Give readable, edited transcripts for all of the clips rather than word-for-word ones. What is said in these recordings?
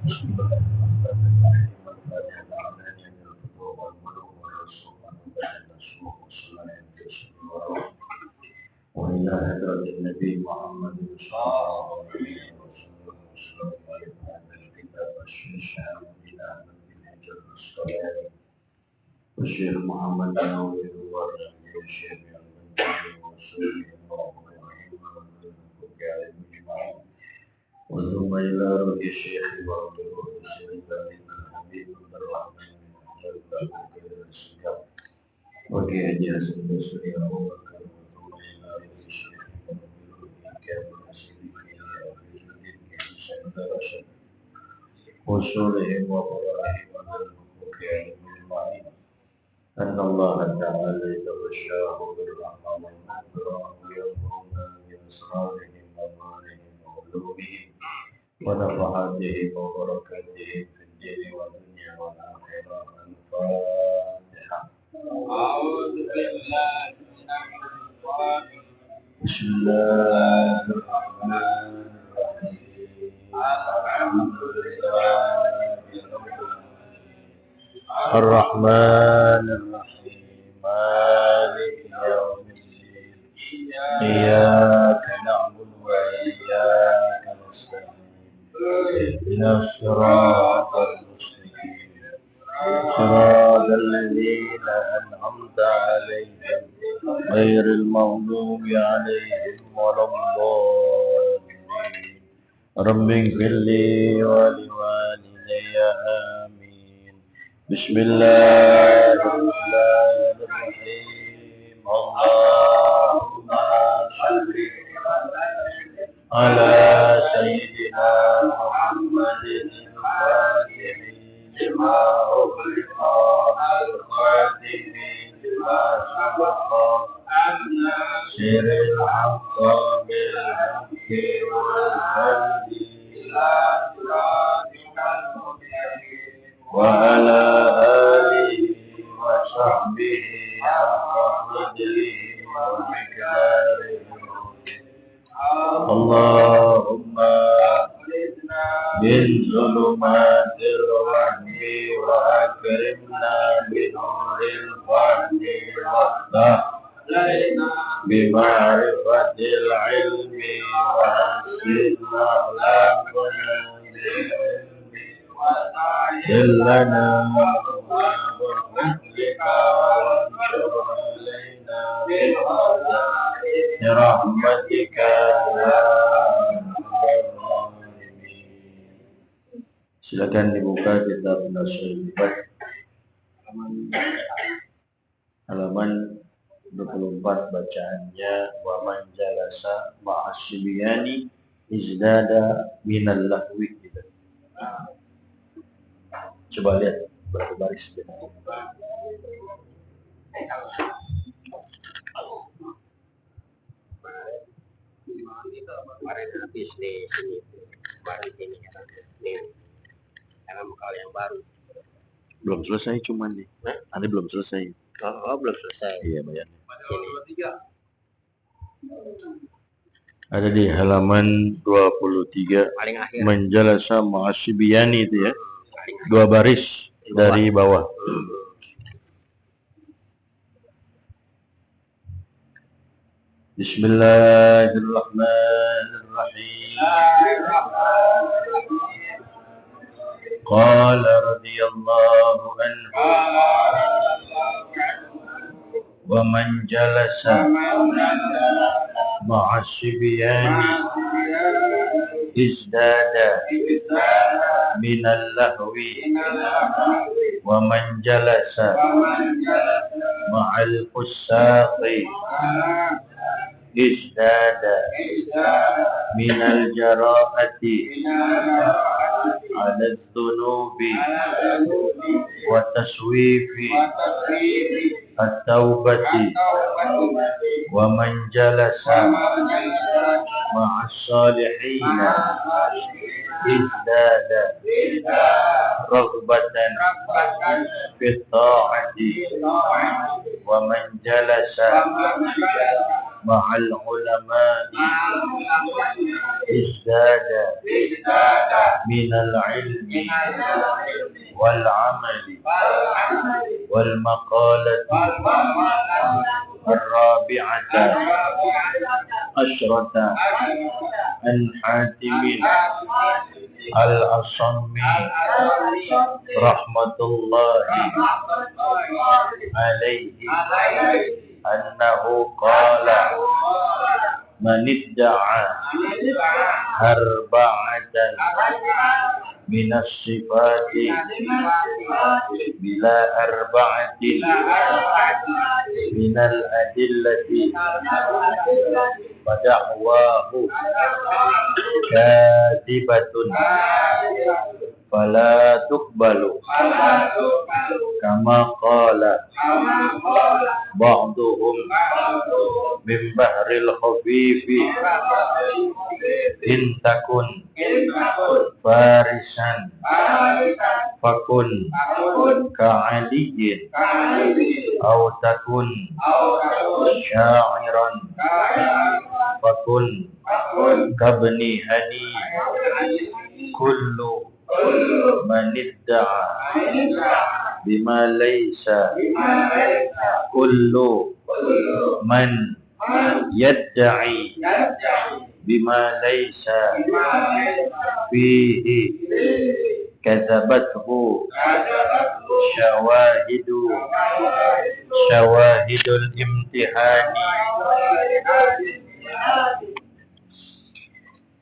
وإلى حضرة النبي محمد صلى الله عليه وسلم هذا الكتاب الشيخ بنا من هجر الصلاة والشيخ محمد نووي والشيخ البني وسلم وثم إلى روح الشيخ وروح سيدنا الحبيب عبد الرحمن بن السياق وكي أجاز البصري أبو بكر وثم إلى روح الشيخ كامل سيدنا وصولهم وفرائهم والحقوق أجمعين أن الله تعالى يتغشاه بالرحمة والمغفرة ويغفرنا بأسرارهم وأموالهم وعلومهم ونفحاتهم وبركاتهم في الدين والدنيا والآخرة. الفاتحة. أعوذ بالله من الشيطان الرجيم. بسم الله الرحمن الرحيم. الحمد لله الرحمن الرحيم مالك يوم الدين إياك نعبد وإياك نستعين اهدنا الصراط المستقيم صراط الذين أنعمت عليهم غير المغضوب عليهم ولا الضالين. رب اغفر لي ولوالدي آمين. بسم الله الرحمن الرحيم. اللهم صل على سيدنا محمد الفاتح لما أغلق الخاتم لما سبق ناصر الحق بالحق والهدي إلى صراطك المستقيم وعلى آله وصحبه حق قدره ومقداره. اللهم من ظلمات الوهم وأكرمنا بنور الفهم وافتح بمعرفة العلم وحسن أخلاقنا بالعلم إلنا وفضلك وانشر علينا برحمتك يا Silakan dibuka kitab Nasyid halaman 24 bacaannya. Wa man jalasa ma'asyibiyani izdada minal lahwi. Coba lihat berapa baris dia. Kemarin habis nih sini baris ini nih karena bekal yang baru Belum selesai cuman nih. Nanti belum selesai. Oh, belum selesai. Iya bayarnya. Ada di halaman 23. Paling akhir. Menjalasa ma'asyibiyani itu ya. 2 baris dari bawah. Bismillahirrahmanirrahim. Qala radhiyallahu anhu wa man jalasa ma'a sibyani izdada minal lahwi wa man jalasa ma'al fusaqi izdada minal jara'ati ala dhunubi wa taswifi at-taubati wa man jalasa ma'as salihina izdada raghbatan fi ta'ati wa man jalasa ma'al ulama'i izdada minal ilmi wal amali wal maqalati ar-rabi'ata asyrata an Hatimin al-Asammi rahmatullahi alaihi annahu qala man idda'a arba'atan minas sifati bila arba'atin minal adillati fada'wahu kadibatun fala tuqbalu kama qala ba'duhum min bahril khafifi in takun farisan fakun ka'aliyin au takun sya'iran fakun kabni hani kullu man idda'a bima laysa kullu man yadda'i bima laysa fihi kazabathu syawahidul imtihani.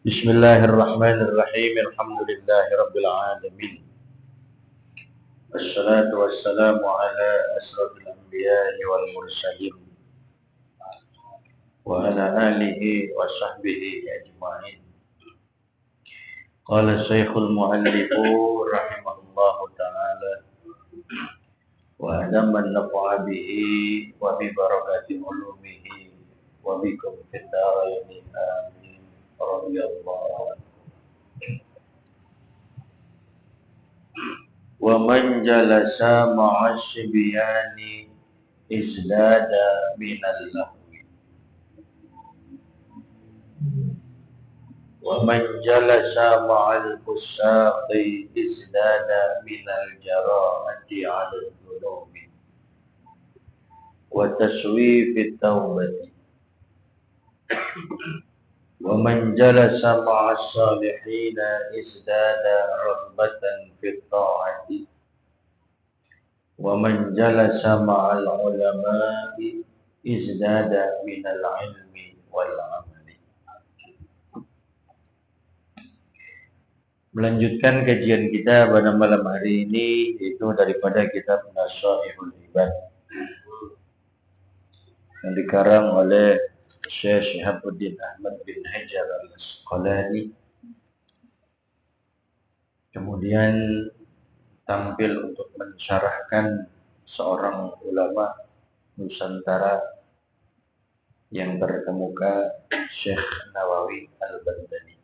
Bismillahirrahmanirrahim. Alhamdulillahi rabbil alamin. Wassalatu wassalamu ala asrafil anbiya'i wal mursalin wa ala alihi wa sahbihi ajma'in. Qala Syekhul Muallifu rahimahullahu ta'ala wa adaman nafa'a bihi wa bi barakati ulumihi wa bikum fid darain amin radhiyallahu. Wa man jalasa ma'a syibyani izdada minal lahwi wa man jalasa ma'al fusaqi izdada minal jara'ati 'ala dhunubi wa taswifit taubati wa man jalasa ma'as salihina izdada raghbatan fit ta'ati wa man jalasa ma'al ulama'i izdada minal ilmi wal amali. Melanjutkan kajian kita pada malam hari ini, itu daripada kitab Nasaihul Ibad yang dikarang oleh Syekh Syihabuddin Ahmad bin Hajar al-Asqalani, kemudian tampil untuk mensyarahkan seorang ulama Nusantara yang terkemuka, Syekh Nawawi Al-Bandani.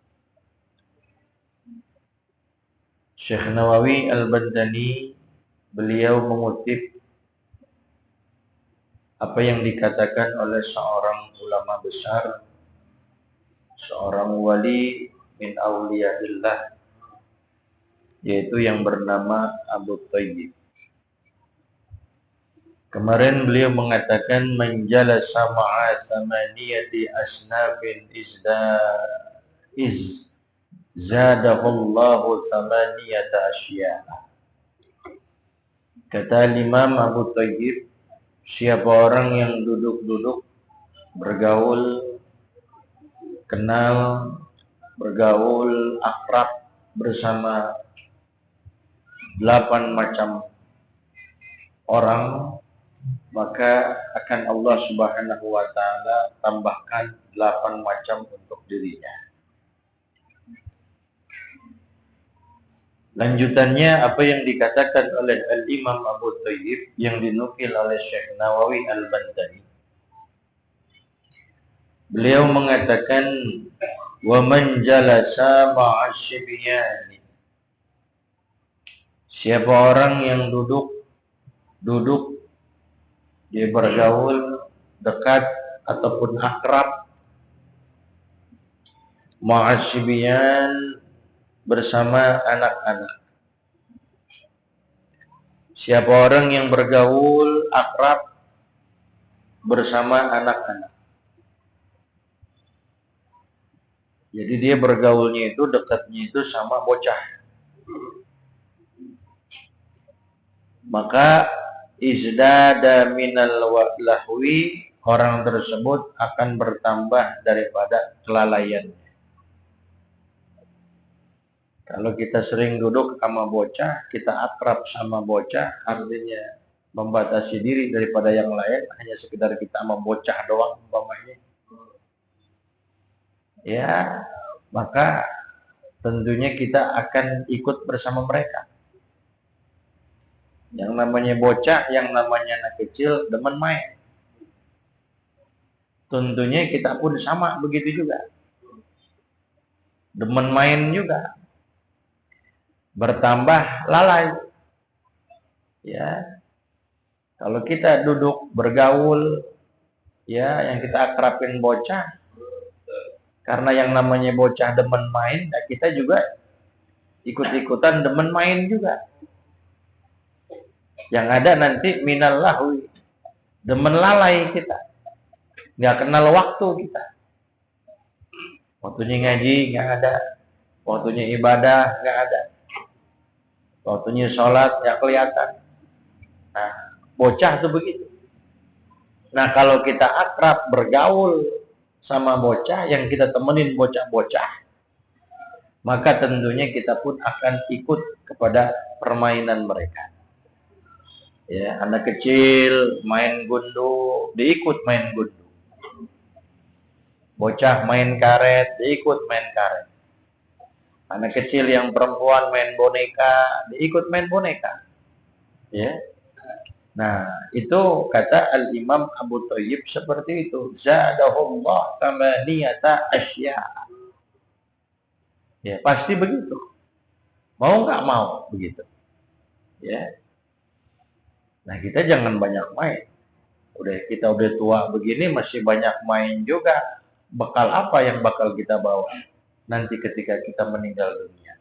Syekh Nawawi Al-Bandani, beliau mengutip apa yang dikatakan oleh seorang ulama besar, seorang wali min auliyaillah, yaitu yang bernama Abu Thayyib. Kemarin beliau mengatakan menjalasa ma'a thamaniyati asnafin zadahullahu thamaniyata asya. Kata Imam Abu Thayyib, siapa orang yang duduk-duduk, bergaul, kenal, bergaul, akrab bersama 8 macam orang, maka akan Allah Subhanahu wa ta'ala tambahkan 8 macam untuk dirinya. Lanjutannya apa yang dikatakan oleh Al-Imam Abu Thayyib yang dinukil oleh Syekh Nawawi Al-Bandani. Beliau mengatakan, wa man jalasa ma'asyibyani, siapa orang yang duduk dia bergaul dekat ataupun akrab, ma'asyibian, bersama anak-anak. Siapa orang yang bergaul akrab bersama anak-anak, jadi dia bergaulnya itu, dekatnya itu sama bocah, maka izdada minal lahwi, orang tersebut akan bertambah daripada kelalaiannya. Kalau kita sering duduk sama bocah, kita akrab sama bocah, artinya membatasi diri daripada yang lain, hanya sekedar kita sama bocah doang umpamanya, ya maka tentunya kita akan ikut bersama mereka. Yang namanya bocah, yang namanya anak kecil, demen main. Tentunya kita pun sama begitu juga, demen main juga, bertambah lalai. Ya, kalau kita duduk bergaul, ya yang kita akrabin bocah, karena yang namanya bocah demen main, ya kita juga ikut-ikutan demen main juga. Yang ada nanti minal lahwi, demen lalai kita, nggak kenal waktu kita. Waktunya ngaji nggak ada, waktunya ibadah nggak ada, waktunya sholat nggak kelihatan. Nah, bocah tuh begitu. Nah, kalau kita akrab bergaul sama bocah, yang kita temenin bocah-bocah, maka tentunya kita pun akan ikut kepada permainan mereka. Ya, anak kecil main gundu, diikut main gundu. Bocah main karet, diikut main karet. Anak kecil yang perempuan main boneka, diikut main boneka. Ya. Nah, itu kata Al-Imam Abu Thayyib seperti itu. Zadahullah thamaniyata asya. Ya, pasti begitu. Mau nggak mau begitu. Ya. Nah, kita jangan banyak main. Kita udah tua begini masih banyak main juga. Bekal apa yang bakal kita bawa nanti ketika kita meninggal dunia?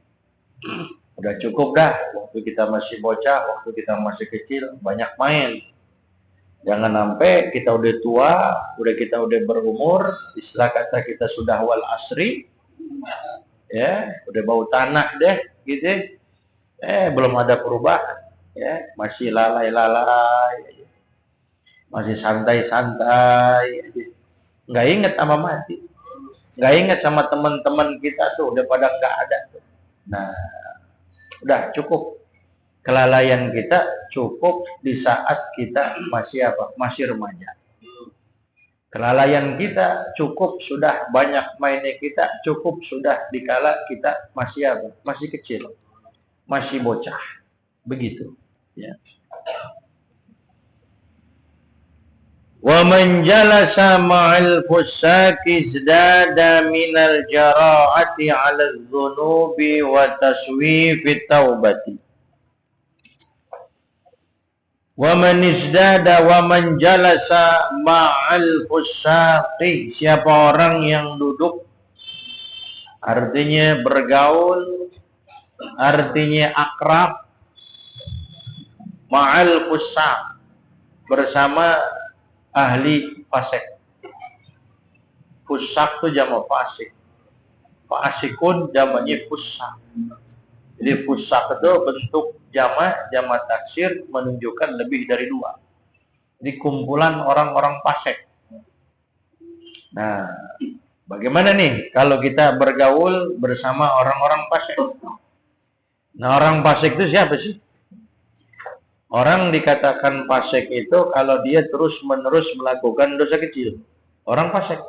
Udah cukup dah, waktu kita masih bocah, waktu kita masih kecil, banyak main. Jangan sampai kita udah tua, kita udah berumur, istilah kata kita sudah wal asri, ya, udah bau tanah deh, gitu. Belum ada perubahan, ya, masih lalai-lalai, masih santai-santai, nggak inget sama mati, nggak inget sama teman-teman kita tuh, udah pada nggak ada. Nah, udah cukup. Kelalaian kita cukup di saat kita masih masih remaja. Kelalaian kita cukup sudah banyak mainnya kita, cukup sudah dikala kita masih masih kecil, masih bocah. Begitu, ya. Wa man jalasa ma'al fusaki izdada minal jara'ati 'ala adh-dhunubi wa taswifit taubati. Wa man izdada wa man jalasa ma'al fusaqi, siapa orang yang duduk, artinya bergaul, artinya akrab, ma'al fusaq, bersama ahli fasik. Fusaq itu jamak fasik, fasikun jamaknya fusaq. Jadi fusaq itu bentuk jamak taksir, menunjukkan lebih dari dua. Jadi kumpulan orang-orang fasik. Nah, bagaimana nih kalau kita bergaul bersama orang-orang fasik? Nah, orang fasik itu siapa sih? Orang dikatakan fasik itu kalau dia terus-menerus melakukan dosa kecil. Orang fasik.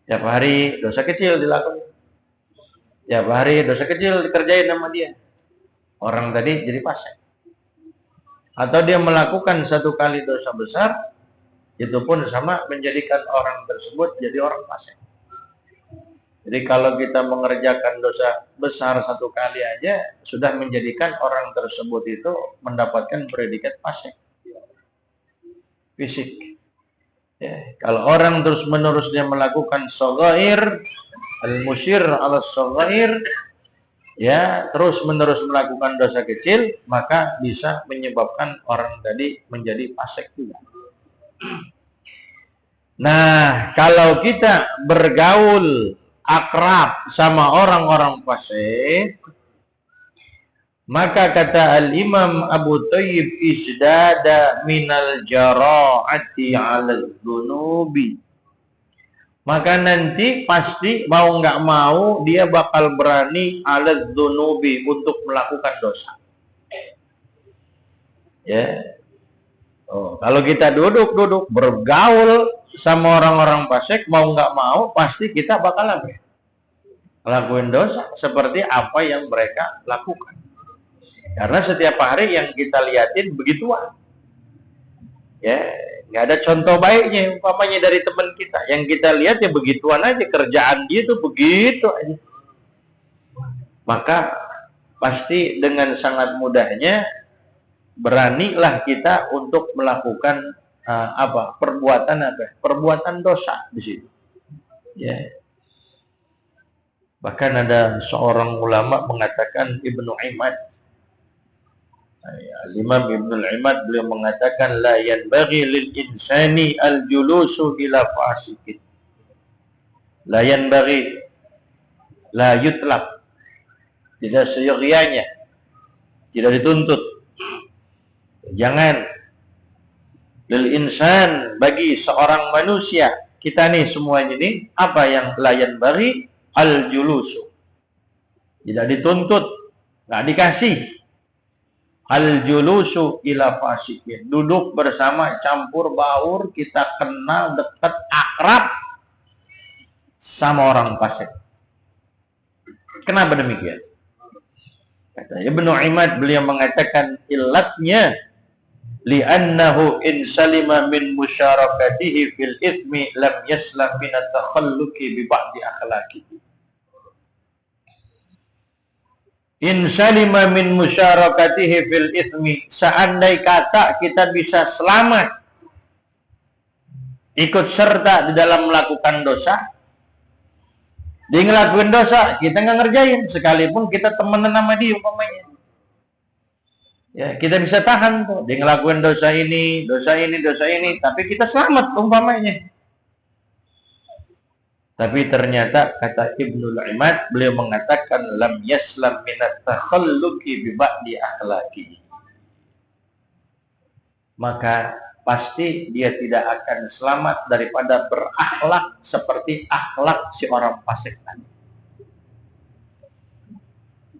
Tiap hari dosa kecil dilakukan. Tiap hari dosa kecil dikerjain sama dia. Orang tadi jadi fasik. Atau dia melakukan satu kali dosa besar, itu pun sama menjadikan orang tersebut jadi orang fasik. Jadi kalau kita mengerjakan dosa besar satu kali aja, sudah menjadikan orang tersebut itu mendapatkan predikat fasik fisik. Ya, kalau orang terus-menerus dia melakukan shaghair, al-musyir ala shaghair, ya terus-menerus melakukan dosa kecil, maka bisa menyebabkan orang tadi menjadi fasik juga. Nah, kalau kita bergaul akrab sama orang-orang fasik, maka kata Al-Imam Abu Thayyib, isdada minal jara'ati 'alal dhunubi. Maka nanti pasti mau nggak mau dia bakal berani 'alal dhunubi, untuk melakukan dosa. Ya. Oh, kalau kita duduk bergaul sama orang-orang fasik, mau nggak mau pasti kita bakal lakuin dosa seperti apa yang mereka lakukan. Karena setiap hari yang kita liatin begituan. Ya, nggak ada contoh baiknya umpamanya dari teman kita. Yang kita lihat ya begituan aja, kerjaan dia tuh begitu aja. Maka pasti dengan sangat mudahnya beranilah kita untuk melakukan perbuatan dosa di situ. Ya. Bahkan ada seorang ulama mengatakan, Ibnu Imad, Imam Ibnu Imad, beliau mengatakan, la yanbaghi lil insani al julusu ila fasikin. La yanbaghi, la yutlab, tidak seyogyanya, tidak dituntut. Jangan lil insan, bagi seorang manusia, kita nih semuanya ini, apa yang layan bagi al julusu, tidak dituntut, nggak dikasih, al julusu ila fasikin, duduk bersama, campur baur, kita kenal, dekat, akrab sama orang fasik. Kenapa demikian? Kata Ibnu Imad, beliau mengatakan illatnya, li'annahu in salima min musyarakatihi fil ithmi lam yaslam min at-takhalluqi bi ba'di akhlaqihi. In salima min musyarakatihi fil ithmi, seandai kata kita bisa selamat ikut serta di dalam melakukan dosa, dia ngelakuin dosa, kita nggak ngerjain, sekalipun kita temenan sama dia umpamanya. Ya, kita bisa tahan tuh, dia ngelakuin dosa ini, tapi kita selamat umpamanya. Tapi ternyata kata Ibnu Imad, beliau mengatakan lam yaslam minat takhalluqi bi ba'di akhlaqi. Maka pasti dia tidak akan selamat daripada berakhlak seperti akhlak si orang fasik tadi.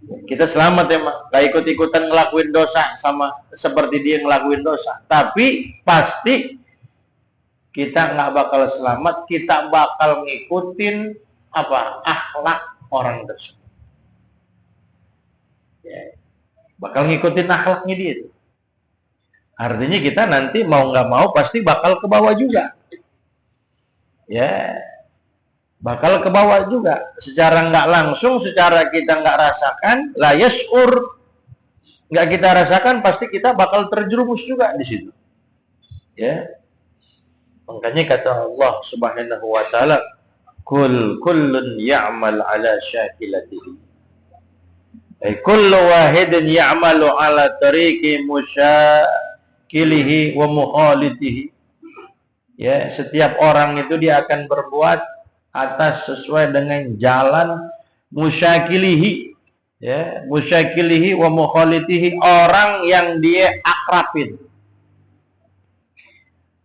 Kita selamat ya, gak ikut-ikutan ngelakuin dosa sama seperti dia ngelakuin dosa. Tapi pasti kita nggak bakal selamat, kita bakal ngikutin akhlak orang tersebut. Ya, bakal ngikutin akhlaknya dia. Artinya kita nanti mau nggak mau pasti bakal ke bawah juga. Ya. Bakal ke bawah juga, secara nggak langsung, secara kita nggak rasakan, la yas'ur, nggak kita rasakan, pasti kita bakal terjerumus juga di situ. Ya, makanya kata Allah Subhanahu Wa Taala, kullun ya'mal ala syakilatihi, kullu wahidin ya'malu ala tariqi musyakilihi wa mukhalitihi. Ya, setiap orang itu dia akan berbuat atas sesuai dengan jalan musyakilihi, ya, musyakilihi wa mukhalitihi, orang yang dia akrabin.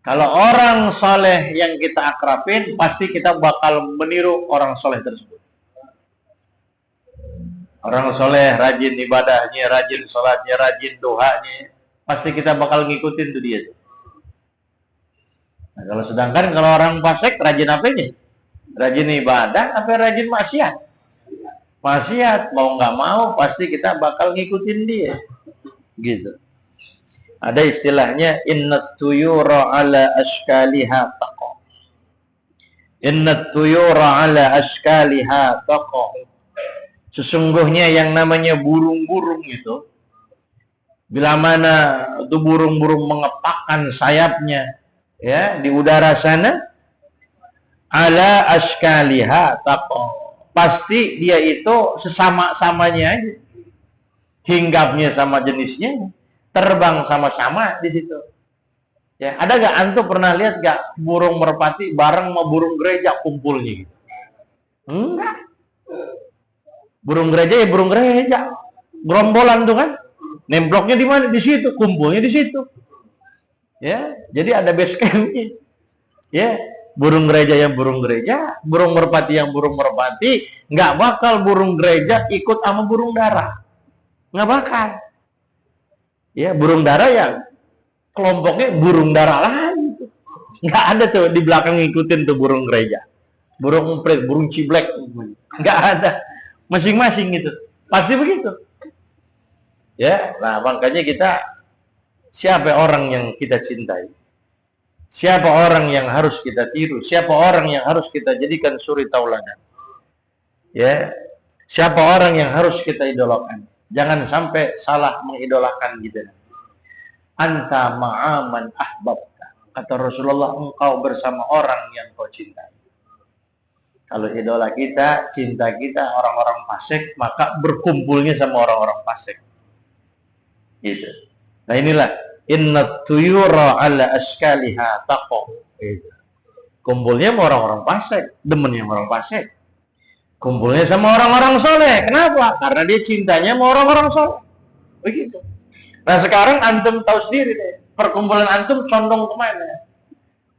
Kalau orang soleh yang kita akrabin, pasti kita bakal meniru orang soleh tersebut. Orang soleh rajin ibadahnya, rajin sholatnya, rajin doanya, pasti kita bakal ngikutin tuh dia. Nah, kalau sedangkan kalau orang fasik rajin apanya? Rajin ibadah apa rajin maksiat? Maksiat, mau nggak mau pasti kita bakal ngikutin dia. Gitu. Ada istilahnya innat tuyura ala ashkaliha taqa. Innat tuyura ala ashkaliha taqa. Sesungguhnya yang namanya burung-burung itu, bila mana itu burung-burung mengepakkan sayapnya ya, di udara sana, ala ashkaliha taqo. Pasti dia itu sesama-samanya aja. Hinggapnya sama jenisnya, terbang sama-sama di situ. Ya, ada gak antum pernah lihat gak burung merpati bareng sama burung gereja kumpulnya gitu? Enggak. Burung gereja ya burung gereja. Gerombolan tuh kan. Nembloknya di mana? Di situ, kumpulnya di situ. Ya, jadi ada base campnya. Ya, burung gereja yang burung gereja, burung merpati yang burung merpati, nggak bakal burung gereja ikut sama burung dara. Nggak bakal. Ya, burung dara yang kelompoknya burung dara lain. Nggak ada tuh di belakang ngikutin tuh burung gereja. Burung emprit, burung ciblek. Nggak ada. Masing-masing gitu. Pasti begitu. Ya, nah makanya kita, siapa orang yang kita cintai? Siapa orang yang harus kita tiru? Siapa orang yang harus kita jadikan suri tauladan? Ya, siapa orang yang harus kita idolakan? Jangan sampai salah mengidolakan gitu. Anta ma'aman ahbabta. Kata Rasulullah, engkau bersama orang yang kau cintai. Kalau idola kita, cinta kita orang-orang fasik, maka berkumpulnya sama orang-orang fasik. Gitu. Nah inilah inna tuyura ala ashkaliha taqo. Kumpulnya sama orang-orang fasik, demennya sama orang fasik. Kumpulnya sama orang-orang soleh. Kenapa? Karena dia cintanya sama orang-orang soleh. Begitu. Nah sekarang antum tahu sendiri deh, perkumpulan antum condong kemana?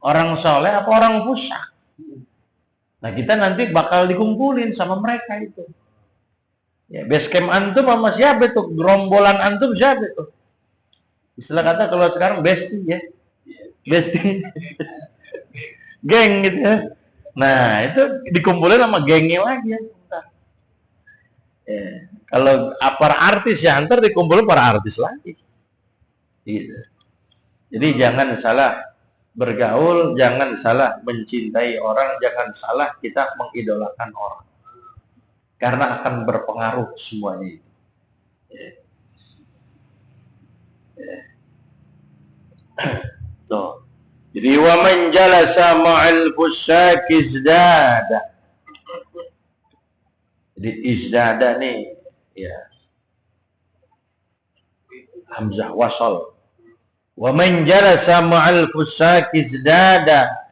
Orang soleh apa orang fusak? Nah kita nanti bakal dikumpulin sama mereka itu. Ya, base camp antum sama siapa itu? Gerombolan antum siapa itu? Istilah kata kalau sekarang bestie ya. Bestie. Geng gitu ya. Nah, itu dikumpulin sama gengnya lagi ya. Ya. Kalau para artis ya antar dikumpulin para artis lagi. Gitu. Jadi jangan salah bergaul, jangan salah mencintai orang, jangan salah kita mengidolakan orang. Karena akan berpengaruh semuanya itu. Tuh. Jadi wa man jalasa ma'al fusaki izdada. Jadi izdada nih ya. Hamzah wasal. Wa man jalasa ma'al fusaki izdada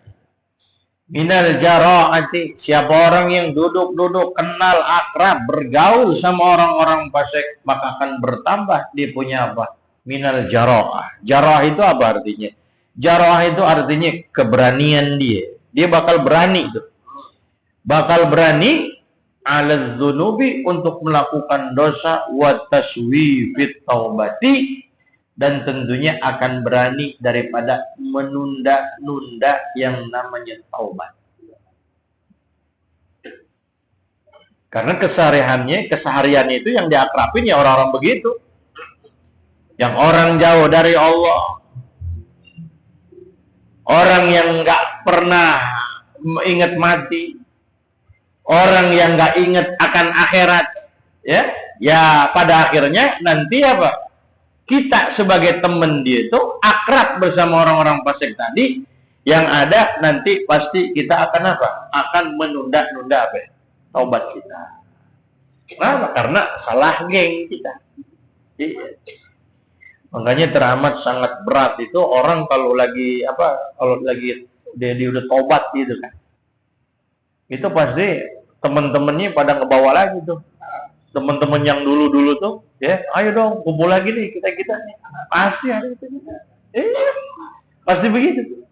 minal jara'ati. Siapa orang yang duduk-duduk, kenal, akrab, bergaul sama orang-orang fasik, maka akan bertambah dia punya apa? Minal jara'ah. Jara'ah itu apa artinya? Jara'ah itu artinya keberanian dia. Dia bakal berani itu. Bakal berani ala dzunubi untuk melakukan dosa wa taswifit taubati, dan tentunya akan berani daripada menunda-nunda yang namanya taubat. Karena kesehariannya itu yang diakrabin ya orang-orang begitu. Yang orang jauh dari Allah. Orang yang nggak pernah ingat mati. Orang yang nggak ingat akan akhirat. Ya pada akhirnya nanti apa? Kita sebagai teman dia itu akrab bersama orang-orang fasik tadi, yang ada nanti pasti kita akan apa? Akan menunda-nunda apa? Taubat kita. Kenapa? Karena salah geng kita. Iya. Makanya teramat sangat berat itu orang kalau lagi apa? Kalau lagi dia udah taubat gitu kan. Itu pasti teman-temannya pada ngebawa lagi tuh. Teman-teman yang dulu-dulu tuh, ya, ayo dong kumpul lagi nih kita nih. Pasti ada itu. Pasti begitu.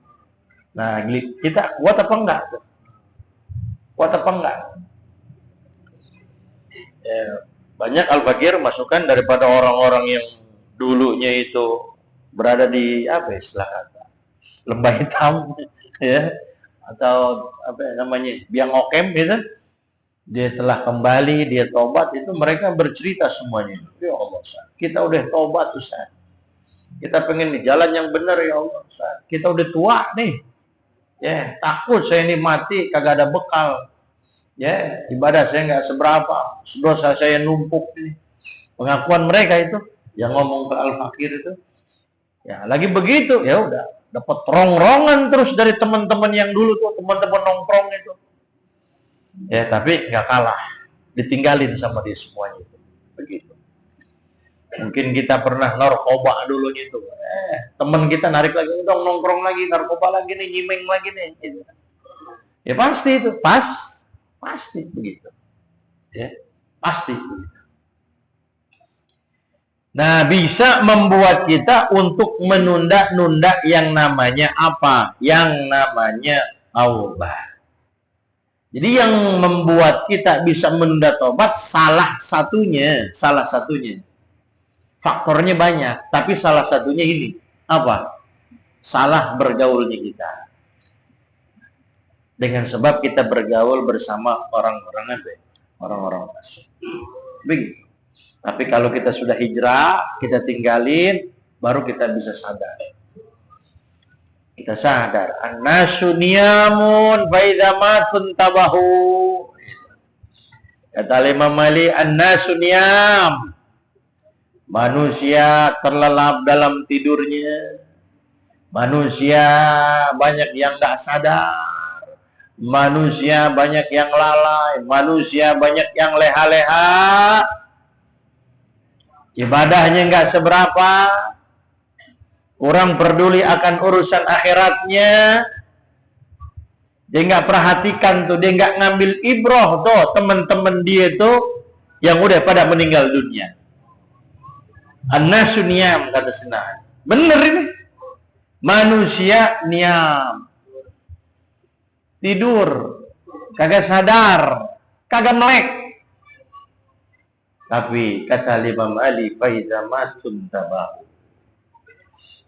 Nah, kita kuat apa enggak? Kuat apa enggak? Ya, banyak al-fakir masukan daripada orang-orang yang dulunya itu berada di apa istilah kata lembah hitam, ya, atau apa namanya biang okem gitu. Dia telah kembali, dia tobat, itu mereka bercerita semuanya. Ya Allah, Ustaz, kita udah tobat Ustaz. Kita pengen di jalan yang benar ya Allah, Ustaz. Kita udah tua nih. Ya, takut saya ini mati kagak ada bekal. Ya, ibadah saya nggak seberapa, dosa saya numpuk nih. Pengakuan mereka itu yang ngomong ke al-fakir itu. Ya, lagi begitu, ya udah. dapat rongrongan terus dari teman-teman yang dulu tuh, teman-teman nongkrong itu. Ya, tapi nggak kalah, ditinggalin sama dia semuanya itu. Begitu. Mungkin kita pernah narkoba dulu gitu. Teman kita narik lagi, dong nongkrong lagi, narkoba lagi nih, nyimeng lagi nih. Gitu. Ya pasti itu, pasti begitu. Ya, pasti begitu. Nah, bisa membuat kita untuk menunda-nunda yang namanya apa? Yang namanya taubat. Jadi yang membuat kita bisa menunda taubat salah satunya. Faktornya banyak, tapi salah satunya ini. Apa? Salah bergaulnya kita. Dengan sebab kita bergaul bersama orang-orang fasik. Begitu. Tapi kalau kita sudah hijrah, kita tinggalin, baru kita bisa sadar. Kita sadar. An-nasu niyamun faidza matun tabahu. Kata Imam Malik, an-nasu niyam. Manusia terlelap dalam tidurnya. Manusia banyak yang tidak sadar. Manusia banyak yang lalai. Manusia banyak yang leha-leha. Ibadahnya nggak seberapa. Kurang peduli akan urusan akhiratnya. Dia nggak perhatikan tuh. Dia nggak ngambil ibroh tuh. Teman-teman dia tuh yang udah pada meninggal dunia. An-nasu niyam, kata Senahan. Bener ini. Manusia niyam. Tidur. Kagak sadar. Kagak melek. Tapi kata Imam Ali, faidza matun tabahu.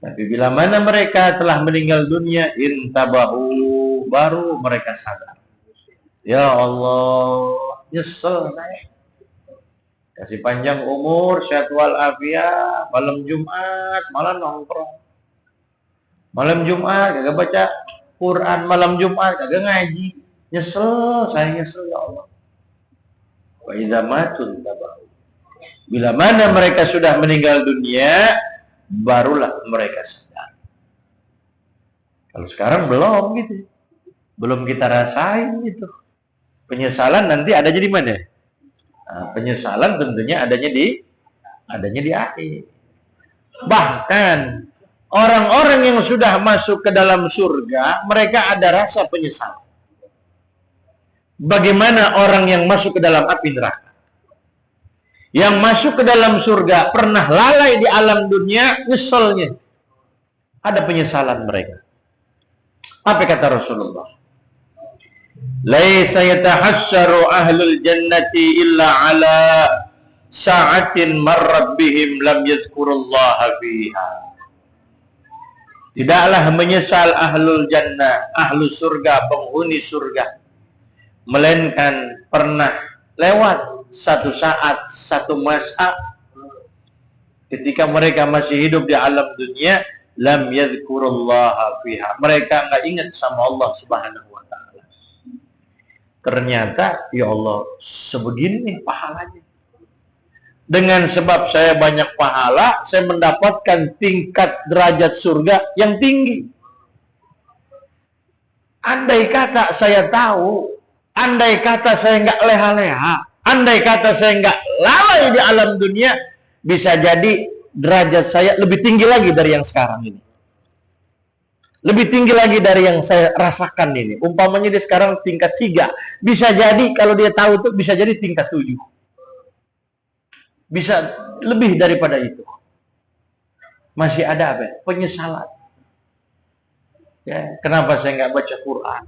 Tapi bila mana mereka telah meninggal dunia, intabahu, baru mereka sadar. Ya Allah, nyesel naik. Kasih panjang umur, sehat walafiat, malam Jumat malah nongkrong. Malam Jumat kagak baca Quran, malam Jumat kagak ngaji. Nyesel, saya nyesel ya Allah. Faidza matun tabahu. Bila mana mereka sudah meninggal dunia, barulah mereka sadar. Kalau sekarang belum gitu. Belum kita rasain gitu. Penyesalan nanti adanya di mana? Nah, penyesalan tentunya adanya di akhir. Bahkan orang-orang yang sudah masuk ke dalam surga, mereka ada rasa penyesalan. Bagaimana orang yang masuk ke dalam api neraka? Yang masuk ke dalam surga pernah lalai di alam dunia, nyeselnya. Ada penyesalan mereka. Apa kata Rasulullah? Laisa yatahassaru ahlul jannati illa ala sa'atin marrat bihim lam yadhkurullaha fiha. Tidaklah menyesal ahlul jannah, ahlu surga, penghuni surga, melainkan pernah lewat satu saat, satu masa ketika mereka masih hidup di alam dunia, lam yadhkurullaha fiha. Mereka nggak ingat sama Allah Subhanahu wa taala. Ternyata ya Allah, sebegini pahalanya. Dengan sebab saya banyak pahala, saya mendapatkan tingkat derajat surga yang tinggi. Andai kata saya tahu, andai kata saya nggak leha-leha, andai kata saya nggak lalai di alam dunia, bisa jadi derajat saya lebih tinggi lagi dari yang sekarang ini. Lebih tinggi lagi dari yang saya rasakan ini. Umpamanya dia sekarang tingkat 3. Bisa jadi kalau dia tahu tuh bisa jadi tingkat 7. Bisa lebih daripada itu. Masih ada apa? Penyesalan. Ya, kenapa saya nggak baca Quran?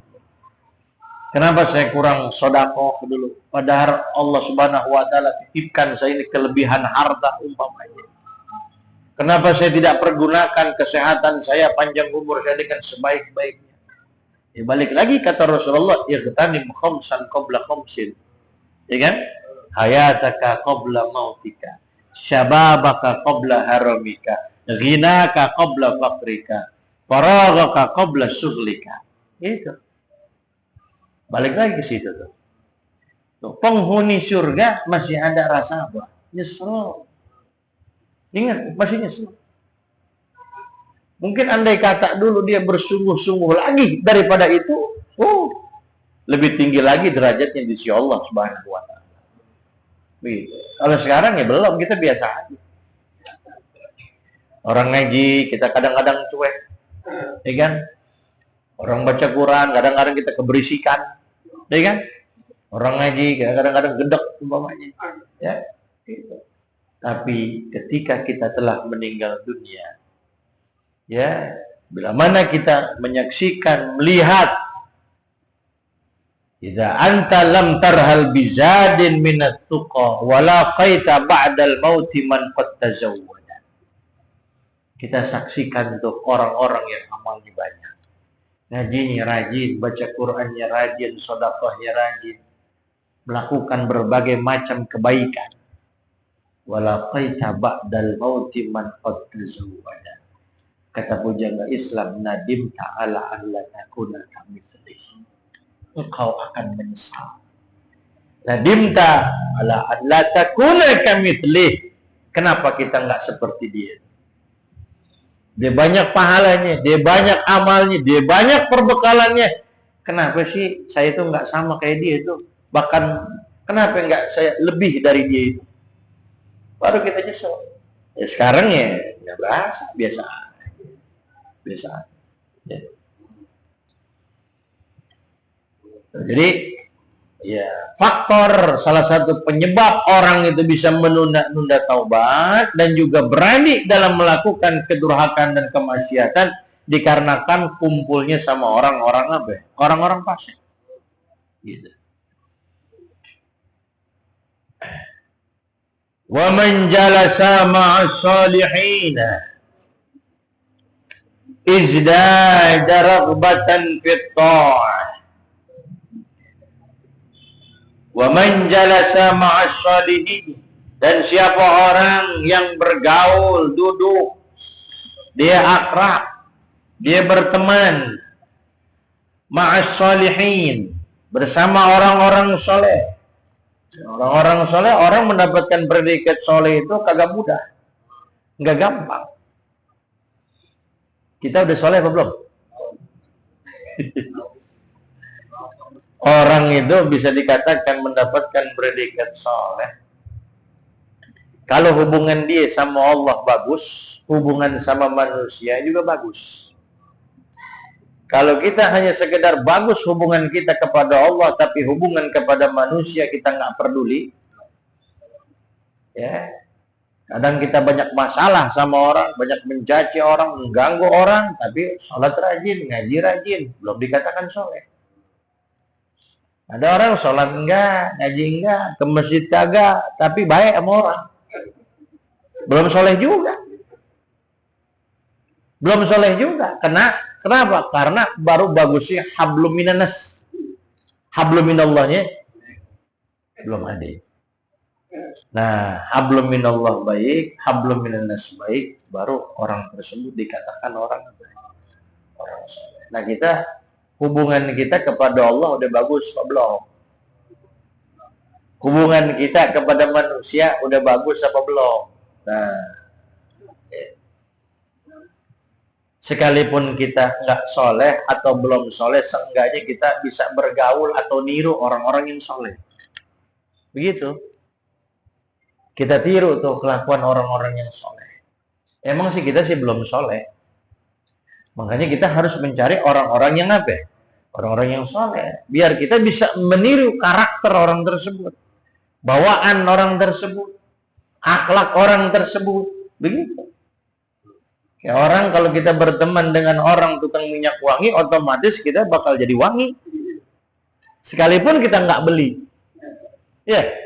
Kenapa saya kurang sedekah dulu? Padahal Allah Subhanahu wa taala titipkan saya ini kelebihan harta umpamanya. Kenapa saya tidak pergunakan kesehatan saya, panjang umur saya dengan sebaik-baiknya? Ya, balik lagi kata Rasulullah, ightanim khamsan qabla khamsin. Ya kan? Hayataka qabla mautika, syababaka qabla haramika, ghinaka qabla faqrika, faraghaka qabla syughlika. Itu. Balik lagi ke situ tuh. Tuh, penghuni surga masih ada rasa apa? Nyesel. Ingat, masih nyesel. Mungkin andai kata dulu dia bersungguh-sungguh lagi daripada itu, lebih tinggi lagi derajatnya di sisi Allah Subhanahu wa taala. Begitu. Kalau sekarang ya belum, kita biasa aja. Orang ngaji kita kadang-kadang cuek, ya kan? Orang baca Quran kadang-kadang kita keberisikan, ya kan? Orang ngaji kadang-kadang gedek umpamanya, ya. Gitu. Tapi ketika kita telah meninggal dunia, ya, bila mana kita menyaksikan, melihat, idza anta lam tarhal bizadin minat tuqa wala qaita ba'dal mauti man qad tazawwada. Kita saksikan tuh orang-orang yang amalnya banyak, ngajinya rajin, baca Qur'annya rajin, sedekahnya rajin, melakukan berbagai macam kebaikan. Wala qaita ba'dal mauti man qad tazawwada. Kata pujangga Islam, nadim ta'ala an la takuna kamitslihi. Engkau akan menyesal. Nadim ta'ala an la takuna kamitslihi. Kenapa kita enggak seperti dia? Dia banyak pahalanya, dia banyak amalnya, dia banyak perbekalannya. Kenapa sih saya itu enggak sama kayak dia itu? Bahkan kenapa enggak saya lebih dari dia itu? Baru kita nyesel. Ya sekarang ya enggak berasa, biasa. Ya. Jadi ya faktor salah satu penyebab orang itu bisa menunda-nunda taubat dan juga berani dalam melakukan kedurhakaan dan kemaksiatan dikarenakan kumpulnya sama orang-orang apa? Orang-orang fasik. Gitu. Wa man jalasa ma'as salihina izdada raghbatan fit ta'ah. Wa man jalasa ma'as salihin, dan siapa orang yang bergaul, duduk, dia akrab, dia berteman ma'as salihin, bersama orang-orang soleh. Orang-orang soleh, orang mendapatkan predikat soleh itu kagak mudah, nggak gampang. Kita udah soleh apa belum? Orang itu bisa dikatakan mendapatkan predikat soleh kalau hubungan dia sama Allah bagus, hubungan sama manusia juga bagus. Kalau kita hanya sekedar bagus hubungan kita kepada Allah, tapi hubungan kepada manusia kita nggak peduli, ya. Kadang kita banyak masalah sama orang, banyak mencaci orang, mengganggu orang, tapi sholat rajin, ngaji rajin, belum dikatakan soleh. Ada orang sholat enggak, ngaji enggak, ke masjid kagak, tapi baik sama orang. Belum soleh juga. Belum soleh juga. Kenapa? Karena baru bagusnya hablum minanas. Hablum minallahnya belum ada. Nah, hablum minallah baik, hablum minanas baik, baru orang tersebut dikatakan orang soleh. Nah, hubungan kita kepada Allah udah bagus apa belum? Hubungan kita kepada manusia udah bagus apa belum? Nah, sekalipun kita nggak soleh atau belum soleh, seenggaknya kita bisa bergaul atau niru orang-orang yang soleh. Begitu. Kita tiru tuh kelakuan orang-orang yang soleh. Emang sih kita sih belum soleh. Makanya kita harus mencari orang-orang yang apa? Orang-orang yang soleh. Biar kita bisa meniru karakter orang tersebut. Bawaan orang tersebut. Akhlak orang tersebut. Begitu. Ya, orang kalau kita berteman dengan orang tukang minyak wangi, otomatis kita bakal jadi wangi. Sekalipun kita nggak beli. Ya.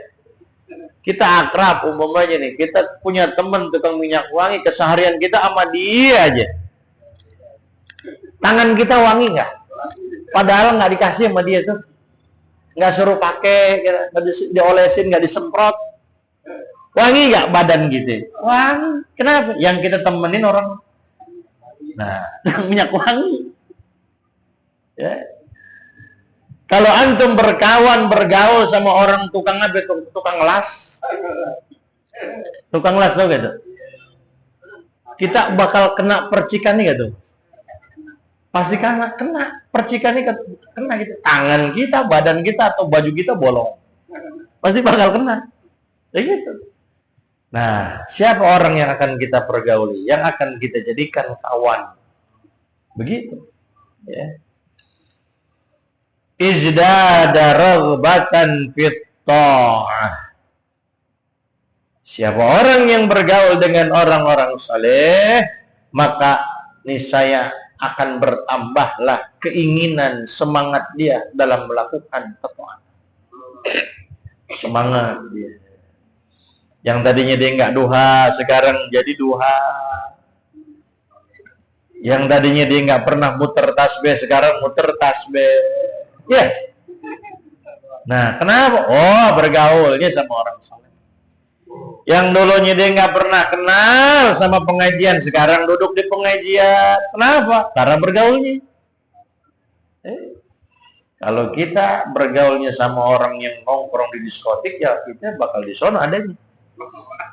Kita akrab umpamanya nih, kita punya teman tukang minyak wangi, keseharian kita sama dia aja. Tangan kita wangi nggak? Padahal nggak dikasih sama dia tuh, nggak suruh pakai, nggak diolesin, nggak disemprot. Wangi nggak badan gitu? Wangi. Kenapa? Yang kita temenin orang, nah, minyak wangi. Ya. Kalau antum bergaul sama orang tukang apa? Tukang las. Tukang las tau gitu? kita bakal kena percikan nih gitu. Pasti kena percikan nih kena gitu. Tangan kita, badan kita atau baju kita bolong. Pasti bakal kena. Ya gitu. Nah, siapa orang yang akan kita pergauli, yang akan kita jadikan kawan? Begitu. Ya. Izdada raghbatan fit ta'ah. Siapa orang yang bergaul dengan orang-orang saleh, maka niscaya akan bertambahlah keinginan, semangat dia dalam melakukan taat. Semangat dia. Yang tadinya dia nggak duha, sekarang jadi duha. Yang tadinya dia nggak pernah muter tasbih, sekarang muter tasbih. Ya. Nah, kenapa? Oh, bergaulnya sama orang saleh. Yang dulunya dia nggak pernah kenal sama pengajian, sekarang duduk di pengajian. Kenapa? Karena bergaulnya. Kalau kita bergaulnya sama orang yang nongkrong di diskotik, ya kita bakal di sono adanya.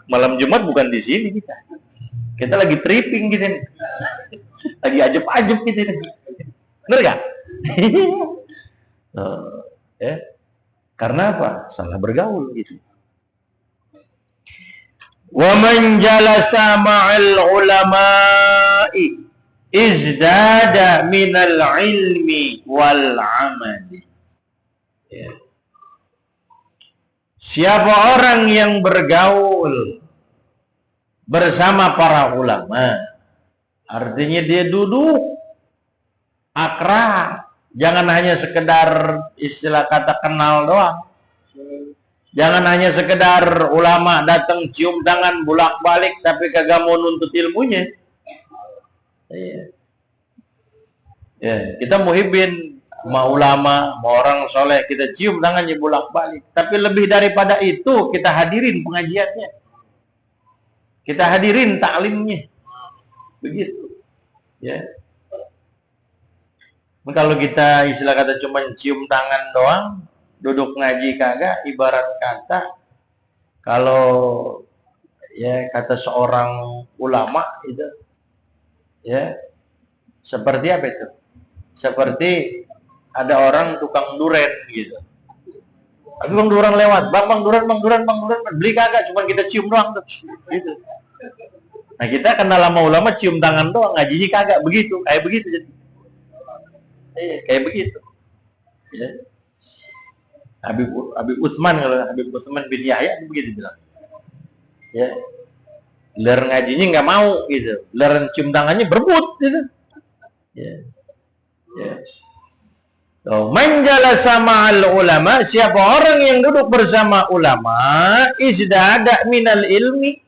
Malam Jumat bukan di sini kita. Kita lagi tripping gitu nih. Lagi ajeb-ajeb gitu nih. Bener gak? Ya. Karena apa? Salah bergaul gitu. Wa man jalasa ma'al ulama'i izdada minal ilmi wal amali. Ya. Siapa orang yang bergaul bersama para ulama, artinya dia duduk akrab, jangan hanya sekedar istilah kata kenal doang. Jangan hanya sekedar ulama datang cium tangan bolak-balik tapi kagak mau nuntut ilmunya. Ya, kita muhibin sama ulama, sama orang soleh, kita cium tangannya bolak-balik. Tapi lebih daripada itu, kita hadirin pengajiannya. Kita hadirin taklimnya. Begitu. Ya. Kalau kita istilah kata cuma cium tangan doang, duduk ngaji kagak, ibarat kata kalau ya kata seorang ulama itu ya seperti apa itu? Seperti ada orang tukang duren gitu. Tapi bang duren lewat, bang duren, beli kagak, cuma kita cium doang tuh. Gitu. Nah kita kenal lama ulama cium tangan doang, ngajinya kagak, begitu, kayak begitu jadi. Kayak begitu. Ya. Habib Utsman, kalau Habib Utsman bin Yahya begitu bilang. Ya. Ler ngajinya nggak mau gitu, ler cium tangannya berebut gitu. Ya. Ya. Menjalasa ma'al ulama, siapa orang yang duduk bersama ulama, izdada minal ilmi,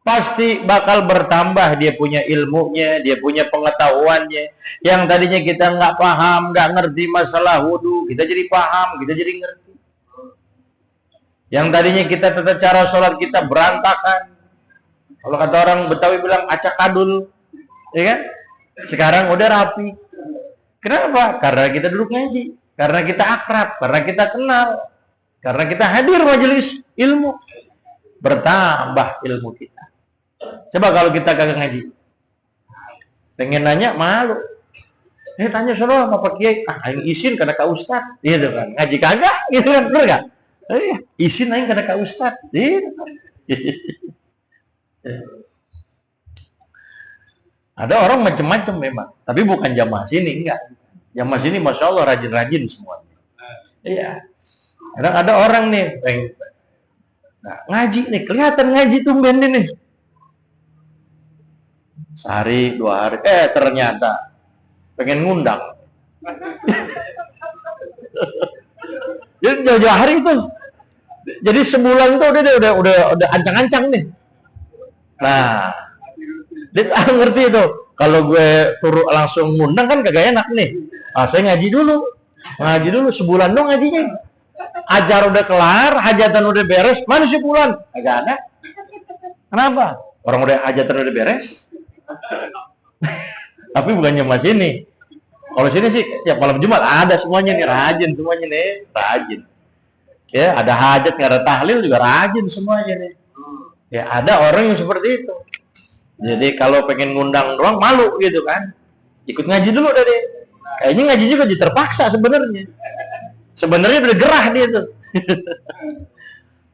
pasti bakal bertambah dia punya ilmunya, dia punya pengetahuannya. Yang tadinya kita nggak paham, nggak ngerti masalah wudu, kita jadi paham, kita jadi ngerti. Yang tadinya kita tata cara sholat kita berantakan, kalau kata orang Betawi bilang acak adul, ya kan? Sekarang udah rapi. Kenapa? Karena kita duduk ngaji, karena kita akrab, karena kita kenal, karena kita hadir majelis ilmu, bertambah ilmu kita. Coba kalau kita kagak ngaji, pengen nanya malu. Tanya sama Pak Kiai, aing isin kada ka ustad, gitu kan. Ngaji kagak, gitu kan, bener enggak? Isin aing kada ka ustad, gitu. Ada orang macam-macam memang, tapi bukan jamaah sini, enggak. Jamaah sini Masya Allah rajin-rajin semuanya. Iya. Kadang ada orang nih, nah, ngaji nih, kelihatan ngaji tumben nih. Sehari, 2 hari, ternyata pengen ngundang. Jadi jauh-jauh hari itu. Jadi sebulan itu udah ancang-ancang nih. Nah, dia ngerti itu. Kalau gue turun langsung ngundang kan kagak enak nih. Saya ngaji dulu sebulan dong ngajinya. Ajar udah kelar, hajatan udah beres, mana sih bulan? Kagak ada. Kenapa? Orang udah hajatan udah beres. Tapi bukannya mas ini. Kalau sini sih tiap malam Jumat ada semuanya nih, rajin semuanya nih, rajin. Ya, ada hajat, nggak ada tahlil juga rajin semuanya nih. Ya, ada orang yang seperti itu. Jadi kalau pengen ngundang doang malu gitu kan. Ikut ngaji dulu deh. Kayaknya ngaji juga jadi terpaksa sebenarnya. Sebenarnya udah gerah dia tuh.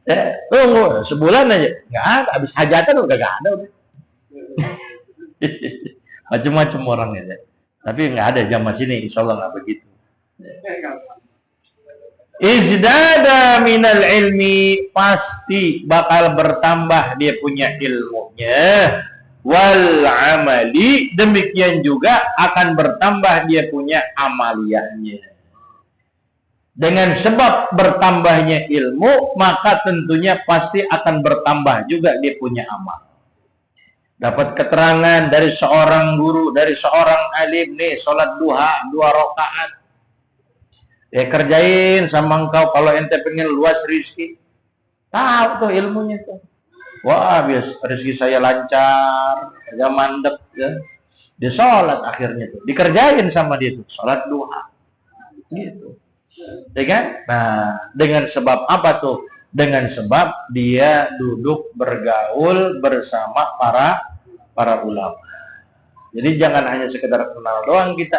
Ya, tunggu sebulan aja. Nggak ada, habis hajatan udah nggak ada udah. Macam-macam orang ya. Tapi nggak ada zaman sini, insya Allah nggak begitu. Izdada minal ilmi, pasti bakal bertambah dia punya ilmunya. Wal amali, demikian juga akan bertambah dia punya amaliyahnya. Dengan sebab bertambahnya ilmu, maka tentunya pasti akan bertambah juga dia punya amal. Dapat keterangan dari seorang guru, dari seorang alim nih, sholat duha 2 rakaat. Ya kerjain sama engkau kalau ente pengen luas rezeki. Tahu tuh ilmunya tuh. Wah, bias rezeki saya lancar, agak mandek ya. Dia sholat akhirnya tuh. Dikerjain sama dia tuh, sholat duha. Gitu. Ya kan? Nah, dengan sebab apa tuh? Dengan sebab dia duduk bergaul bersama para ulama. Jadi jangan hanya sekedar kenal doang kita.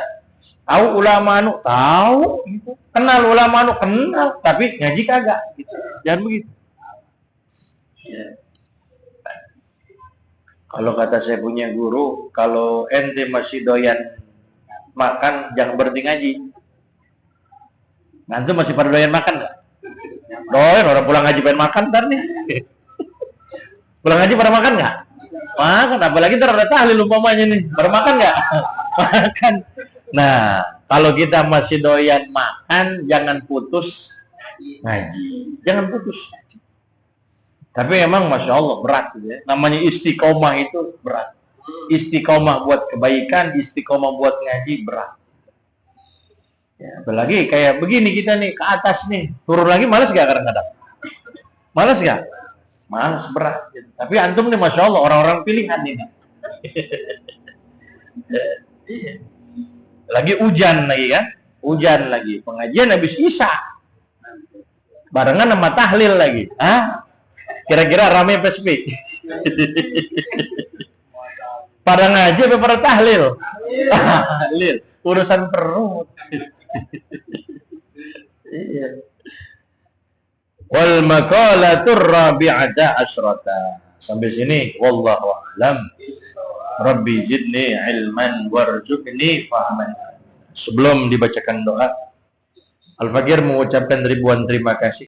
Tahu ulama anu, tahu gitu. Kenal ulama anu, kenal, tapi ngaji kagak gitu. Jangan begitu. Ya. Kalau kata saya punya guru, kalau ente masih doyan makan, jangan berhenti ngaji. Nanti masih pada doyan makan nggak? Doyan, orang pulang ngaji pengen makan ntar nih. Pulang ngaji pada makan nggak? Makan, apalagi ntar ada tahlil umpamanya nih. Pada makan nggak? Makan. Nah, kalau kita masih doyan makan, jangan putus ngaji. Jangan putus ngaji. Tapi emang Masya Allah berat ya. Namanya istiqomah itu berat. Istiqomah buat kebaikan, istiqomah buat ngaji berat. Ya, apalagi kayak begini kita nih ke atas nih, turun lagi malas gak kadang-kadang? Malas gak? Malas, berat. Tapi antum nih Masya Allah orang-orang pilihan ini. Lagi hujan lagi kan? Hujan lagi. Pengajian habis isya. Barengan sama tahlil lagi. Hah? Kira-kira rame PSP. Pada ngaji apa pada tahlil? Tahlil. Urusan perut. Iya. Wal maqalatur rabi'ata asyrata. Sampai sini wallahu a'lam. Rabbi zidni ilman warzuqni fahman. Sebelum dibacakan doa, Al-Fakir mengucapkan ribuan terima kasih